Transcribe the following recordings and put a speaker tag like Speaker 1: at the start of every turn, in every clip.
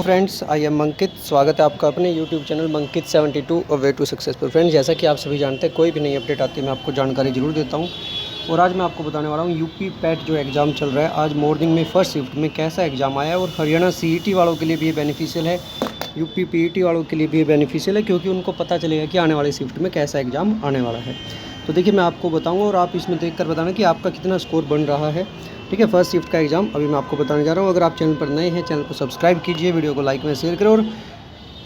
Speaker 1: Friends, I am अंकित। स्वागत है आपका अपने YouTube channel Mankit 72 a way to successful. Friends, जैसा कि आप सभी जानते हैं, कोई भी नई अपडेट आती है मैं आपको जानकारी ज़रूर देता हूं। और आज मैं आपको बताने वाला हूं यूपी पैट जो एग्ज़ाम चल रहा है, आज मॉर्निंग में फर्स्ट शिफ्ट में कैसा एग्ज़ाम आया है। और हरियाणा सीईटी वालों के लिए भी ये बेनिफिशियल है, यूपी पीईटी वालों के लिए भी ये बेनिफिशियल है, क्योंकि उनको पता चलेगा कि आने वाली शिफ्ट में कैसा एग्ज़ाम आने वाला है। तो देखिए, मैं आपको बताऊँगा और आप इसमें देख कर बताना कि आपका कितना स्कोर बन रहा है। ठीक है, फर्स्ट शिफ्ट का एग्ज़ाम अभी मैं आपको बताने जा रहा हूँ। अगर आप चैनल पर नए हैं, चैनल को सब्सक्राइब कीजिए, वीडियो को लाइक में शेयर करें और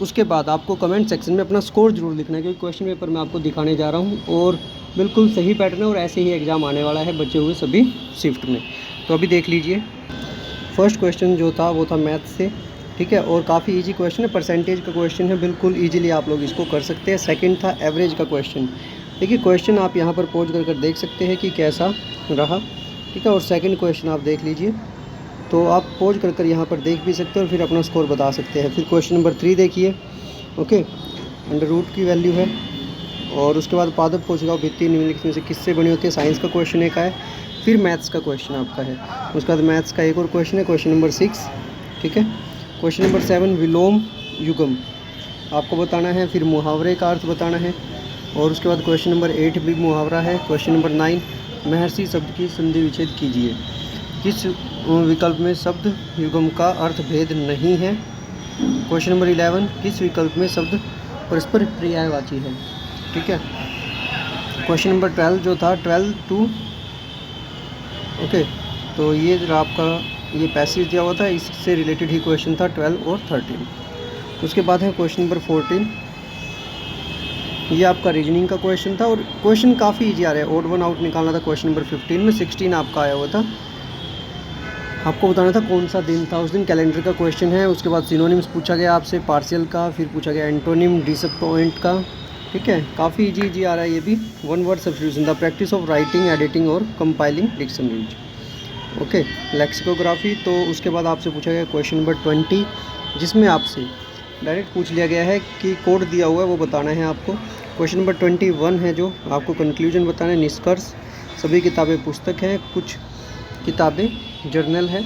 Speaker 1: उसके बाद आपको कमेंट सेक्शन में अपना स्कोर जरूर लिखना है, क्योंकि क्वेश्चन पेपर मैं आपको दिखाने जा रहा हूँ और बिल्कुल सही पैटर्न है और ऐसे ही एग्ज़ाम आने वाला है बचे हुए सभी शिफ्ट में। तो अभी देख लीजिए, फर्स्ट क्वेश्चन जो था वो था मैथ से। ठीक है, और काफ़ी ईजी क्वेश्चन है, परसेंटेज का क्वेश्चन है, बिल्कुल ईजिली आप लोग इसको कर सकते हैं। सेकेंड था एवरेज का क्वेश्चन। देखिए, क्वेश्चन आप यहाँ पर पहुँच कर देख सकते हैं कि कैसा रहा। ठीक है, और सेकंड क्वेश्चन आप देख लीजिए, तो आप पॉज कर यहाँ पर देख भी सकते हैं और फिर अपना स्कोर बता सकते हैं। फिर क्वेश्चन नंबर 3 देखिए। ओके, अंडर रूट की वैल्यू है और उसके बाद पादप कोशिकाओं भित्ति निम्नलिखित में से किससे बनी होती है। साइंस का क्वेश्चन एक है, फिर मैथ्स का क्वेश्चन आपका है। उसके बाद मैथ्स का एक और क्वेश्चन है, क्वेश्चन नंबर 6। ठीक है, क्वेश्चन नंबर 7 विलोम युगम आपको बताना है, फिर मुहावरे का अर्थ बताना है। और उसके बाद क्वेश्चन नंबर 8 भी मुहावरा है। क्वेश्चन नंबर 9 महर्षि शब्द की संधि विच्छेद कीजिए। किस विकल्प में शब्द युगम का अर्थ भेद नहीं है। क्वेश्चन नंबर 11 किस विकल्प में शब्द परस्पर पर्यायवाची है। ठीक है, क्वेश्चन नंबर 12 जो था 12 टू। ओके, तो ये जो आपका ये पैसेज दिया हुआ था, इससे रिलेटेड ही क्वेश्चन था 12 और 13। उसके बाद है क्वेश्चन नंबर 14, ये आपका रीजनिंग का क्वेश्चन था और क्वेश्चन काफ़ी इजी आ रहा है। ओड वन आउट निकालना था क्वेश्चन नंबर 15 में। 16 आपका आया हुआ था, आपको बताना था कौन सा दिन था उस दिन, कैलेंडर का क्वेश्चन है। उसके बाद सिनोनिम्स पूछा गया आपसे, पार्शियल का, फिर पूछा गया एंटोनिम, डिसअपॉइंट का। ठीक है, काफ़ी इजी आ रहा है ये भी। One word substitution, the practice of writing, editing और कंपाइलिंग डिक्शनरीज। Okay, lexicography. तो उसके बाद आपसे पूछा गया क्वेश्चन नंबर 20, जिसमें आपसे डायरेक्ट पूछ लिया गया है कि कोड दिया हुआ है वो बताना है आपको। क्वेश्चन नंबर 21 है जो आपको कंक्लूजन बताना है, निष्कर्ष। सभी किताबें पुस्तक हैं, कुछ किताबें जर्नल है।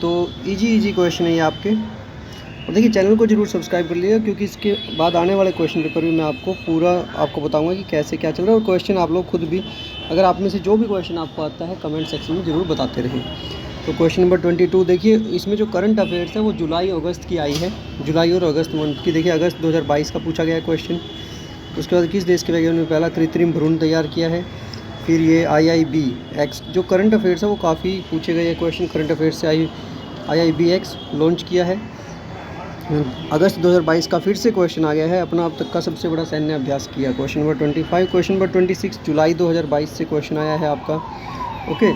Speaker 1: तो इजी क्वेश्चन है ये आपके। और देखिए, चैनल को जरूर सब्सक्राइब कर लीजिएगा, क्योंकि इसके बाद आने वाले क्वेश्चन पेपर भी मैं आपको पूरा बताऊंगा कि कैसे क्या चल रहा है। और क्वेश्चन आप लोग खुद भी, अगर आप में से जो भी क्वेश्चन आपको आता है, कमेंट सेक्शन में ज़रूर बताते रहें। तो क्वेश्चन नंबर 22 देखिए, इसमें जो करंट अफेयर्स है वो जुलाई अगस्त की आई है, जुलाई और अगस्त मंथ की। देखिए, अगस्त 2022 का पूछा गया है क्वेश्चन। उसके बाद किस देश के वैज्ञानिक ने पहला कृत्रिम भ्रूण तैयार किया है। फिर ये IIBX जो करंट अफेयर्स है वो काफ़ी पूछे गए हैं क्वेश्चन करंट अफेयर्स से। IIBX लॉन्च किया है अगस्त 2022 का, फिर से क्वेश्चन आ गया है, अपना अब तक का सबसे बड़ा सैन्य अभ्यास किया। Question number 25। क्वेश्चन नंबर 26 जुलाई 2022 से क्वेश्चन आया है आपका। ओके,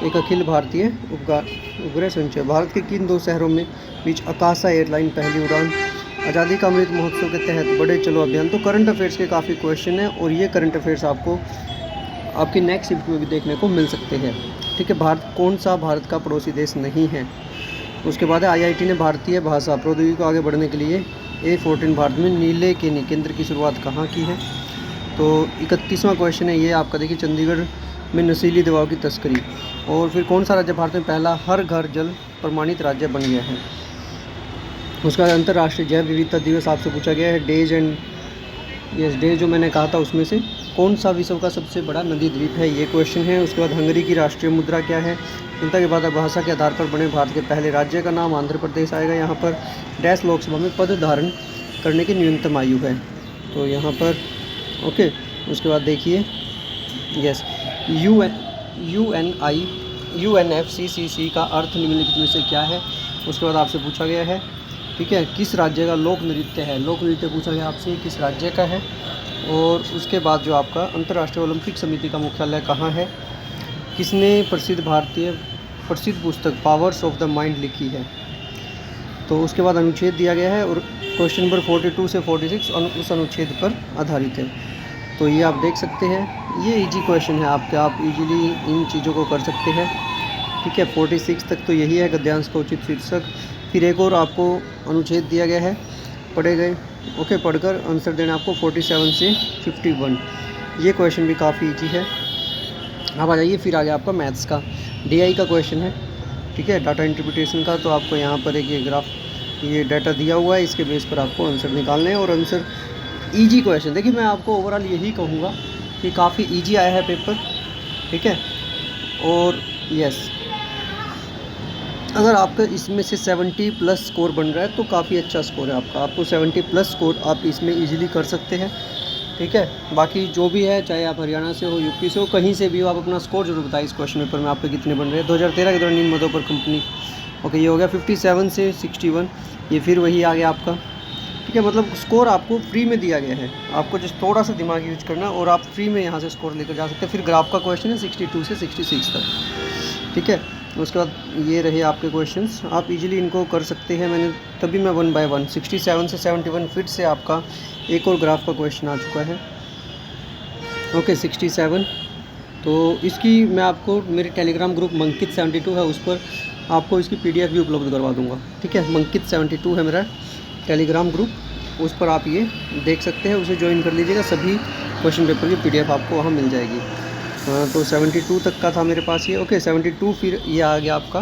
Speaker 1: एक अखिल भारतीय उपग्रह संचय, भारत के किन 2 शहरों में बीच आकाशा एयरलाइन पहली उड़ान। आज़ादी का अमृत महोत्सव के तहत बड़े चलो अभियान। तो करंट अफेयर्स के काफ़ी क्वेश्चन हैं और ये करंट अफेयर्स आपको आपकी नेक्स्ट शिफ्ट में भी देखने को मिल सकते हैं। ठीक है, कौन सा भारत का पड़ोसी देश नहीं है। उसके बाद है IIT ने भारतीय भाषा प्रौद्योगिकी को आगे बढ़ने के लिए A14 भारत में नीले के केंद्र की शुरुआत कहाँ की है। तो 31वां क्वेश्चन है ये आपका। देखिए, चंडीगढ़ में नशीली दवाओं की तस्करी। और फिर कौन सा राज्य भारत में पहला हर घर जल प्रमाणित राज्य बन गया है। उसका अंतर्राष्ट्रीय जैव विविधता दिवस आपसे पूछा गया है। डे जो मैंने कहा था उसमें से कौन सा विश्व का सबसे बड़ा नदी द्वीप है, ये क्वेश्चन है। उसके बाद हंगरी की राष्ट्रीय मुद्रा क्या है। जनता के बाद भाषा के आधार पर बने भारत के पहले राज्य का नाम आंध्र प्रदेश आएगा। यहाँ पर डैश लोकसभा में पद धारण करने की न्यूनतम आयु है, तो यहाँ पर ओके। उसके बाद देखिए, यस, UNFCCC का अर्थ निम्नलिखित में से क्या है। उसके बाद आपसे पूछा गया है, ठीक है, किस राज्य का लोक नृत्य है। लोक नृत्य पूछा गया आपसे, किस राज्य का है। और उसके बाद जो आपका अंतर्राष्ट्रीय ओलंपिक समिति का मुख्यालय कहाँ है। किसने प्रसिद्ध पुस्तक पावर्स ऑफ द माइंड लिखी है। तो उसके बाद अनुच्छेद दिया गया है और क्वेश्चन नंबर 42 से 46 उस अनुच्छेद पर आधारित है। तो ये आप देख सकते हैं, ये इजी क्वेश्चन है आपके, आप इजीली इन चीज़ों को कर सकते हैं। ठीक है, 46 तक तो यही है गद्यांश का उचित शीर्षक। फिर एक और आपको अनुच्छेद दिया गया है, पढ़े गए। ओके, पढ़कर आंसर देना आपको 47 से 51। ये क्वेश्चन भी काफ़ी इजी है। अब आ जाइए, फिर आ गया आपका मैथ्स का DI का क्वेश्चन है। ठीक है, डाटा इंटरप्रिटेशन का। तो आपको यहाँ पर एक ये ग्राफ ये डाटा दिया हुआ है, इसके बेस पर आपको आंसर निकालने हैं। और आंसर ईजी क्वेश्चन, देखिए मैं आपको ओवरऑल यही कहूँगा कि काफ़ी ईजी आया है पेपर, ठीक है। और यस, अगर आपका इसमें से 70 प्लस स्कोर बन रहा है तो काफ़ी अच्छा स्कोर है आपका, आपको 70 प्लस स्कोर आप इसमें इजीली कर सकते हैं, ठीक है। बाकी जो भी है, चाहे आप हरियाणा से हो, यूपी से हो, कहीं से भी हो, आप अपना स्कोर जरूर बताइए इस क्वेश्चन पेपर में आपके कितने बन रहे हैं। 2013 के दौरान निम्न मदों पर कंपनी, ओके, ये हो गया 57 से 61, ये फिर वही आ गया आपका, ठीक है। मतलब स्कोर आपको फ्री में दिया गया है, आपको जस्ट थोड़ा सा दिमाग यूज करना और आप फ्री में यहाँ से स्कोर लेकर जा सकते हैं। फिर ग्राफ का क्वेश्चन है 62 से 66 तक, ठीक है। उसके बाद ये रहे आपके क्वेश्चंस, आप इजीली इनको कर सकते हैं। मैंने तभी मैं 1 बाय 1 67 से 71 फिर से आपका एक और ग्राफ का क्वेश्चन आ चुका है, ओके 67। तो इसकी मैं आपको मेरे टेलीग्राम ग्रुप मंकित 72 है, उस पर आपको इसकी PDF भी उपलब्ध करवा दूंगा, ठीक है। मंकित 72 है मेरा टेलीग्राम ग्रुप, उस पर आप ये देख सकते हैं, उसे ज्वाइन कर लीजिएगा। सभी क्वेश्चन पेपर की PDF आपको वहाँ मिल जाएगी। तो 72 तक का था मेरे पास ये, ओके 72। फिर ये आ गया आपका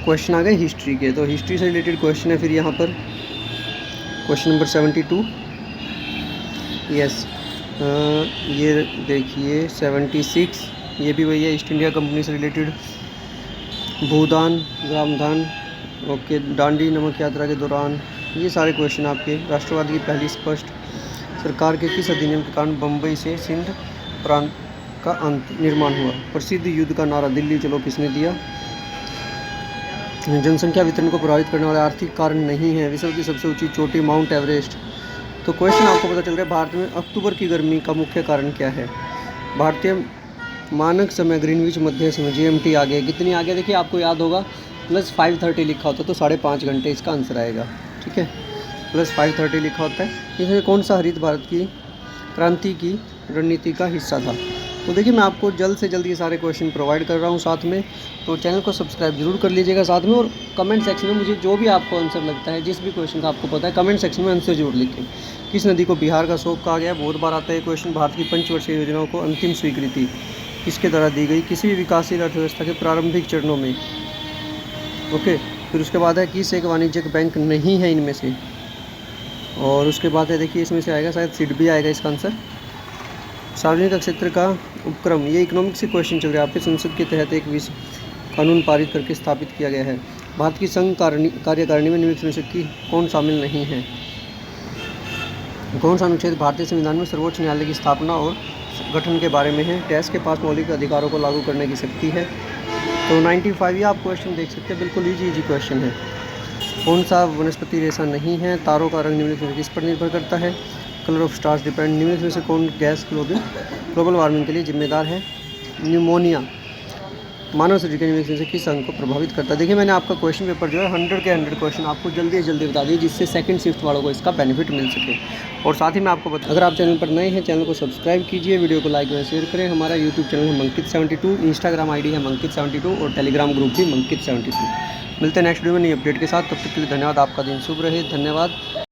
Speaker 1: क्वेश्चन आ गए हिस्ट्री के, तो हिस्ट्री से रिलेटेड क्वेश्चन है फिर यहाँ पर क्वेश्चन नंबर 72। यस, ये देखिए 76, ये भी वही है, ईस्ट इंडिया कंपनी से रिलेटेड, भूदान, ग्रामदान, ओके, दांडी नमक यात्रा के दौरान, ये सारे क्वेश्चन आपके। राष्ट्रवाद की पहली स्पष्ट सरकार के किस अधिनियम के कारण बम्बई से सिंध प्रांत का अंत निर्माण हुआ? प्रसिद्ध युद्ध का नारा दिल्ली चलो किसने दिया? जनसंख्या वितरण को प्रभावित करने वाले आर्थिक कारण नहीं है। विश्व की सबसे ऊंची चोटी माउंट एवरेस्ट। तो क्वेश्चन आपको पता चल रहा है भारत में अक्टूबर की गर्मी का मुख्य कारण क्या है? भारतीय मानक समय ग्रीनविच मध्य समय GMT आ गया, कितनी आ गया देखिए, आपको याद होगा +5:30 लिखा होता है तो 5.5 घंटे इसका आंसर आएगा, ठीक है। +5:30 लिखा होता है। इसमें कौन सा हरित भारत की क्रांति की रणनीति का हिस्सा था? तो देखिए मैं आपको जल्द से जल्द ये सारे क्वेश्चन प्रोवाइड कर रहा हूँ साथ में, तो चैनल को सब्सक्राइब जरूर कर लीजिएगा साथ में। और कमेंट सेक्शन में मुझे जो भी आपको आंसर लगता है, जिस भी क्वेश्चन का आपको पता है, कमेंट सेक्शन में आंसर जरूर लिखें। किस नदी को बिहार का शोक कहा गया? बहुत बार आता है क्वेश्चन। भारत की पंचवर्षीय योजनाओं को अंतिम स्वीकृति किसके द्वारा दी गई? किसी भी विकासशील अर्थव्यवस्था के प्रारंभिक चरणों में, ओके। फिर उसके बाद है किस एक वाणिज्यिक बैंक नहीं है इनमें से? और उसके बाद है देखिए इसमें से आएगा शायद सिडबी आएगा इसका आंसर। सार्वजनिक क्षेत्र का उपक्रम, ये इकोनॉमिक्स के क्वेश्चन चल रहे हैं आपके। संसद के तहत एक विश्व कानून पारित करके स्थापित किया गया है। भारत की संघ कार्यकारिणी में निम्नलिखित में से कौन शामिल नहीं है? कौन सा अनुच्छेद भारतीय संविधान में सर्वोच्च न्यायालय की स्थापना और गठन के बारे में है? डैश के पास मौलिक अधिकारों को लागू करने की शक्ति है। तो 95 ये आप क्वेश्चन देख सकते हैं, बिल्कुल ईजी क्वेश्चन है। कौन सा वनस्पति रेशा नहीं है? तारों का रंग निम्नलिखित में किस पर निर्भर करता है? Colour of stars depend. निम्नलिखित में से कौन गैस ग्लोबल वार्मिंग के लिए जिम्मेदार है? न्यूमोनिया। मानव शरीर के निम्नलिखित में से किस अंग को प्रभावित करता है? देखिए मैंने आपका क्वेश्चन पेपर जो है 100 के 100 क्वेश्चन आपको जल्दी से जल्दी बता दिए, जिससे सेकंड शिफ्ट वालों को इसका बेनिफिट मिल सके। और साथ ही मैं आपको अगर आप चैनल पर नए हैं, चैनल को सब्सक्राइब कीजिए, वीडियो को लाइक और शेयर करें। हमारा यूट्यूब चैनल है मंकित 72, इंस्टाग्राम ID है मंकित 72 और टेलीग्राम ग्रुप भी मंकित 72। मिलते हैं नेक्स्ट वीडियो में नई अपडेट के साथ, तब तक के लिए धन्यवाद। आपका दिन शुभ रहे, धन्यवाद।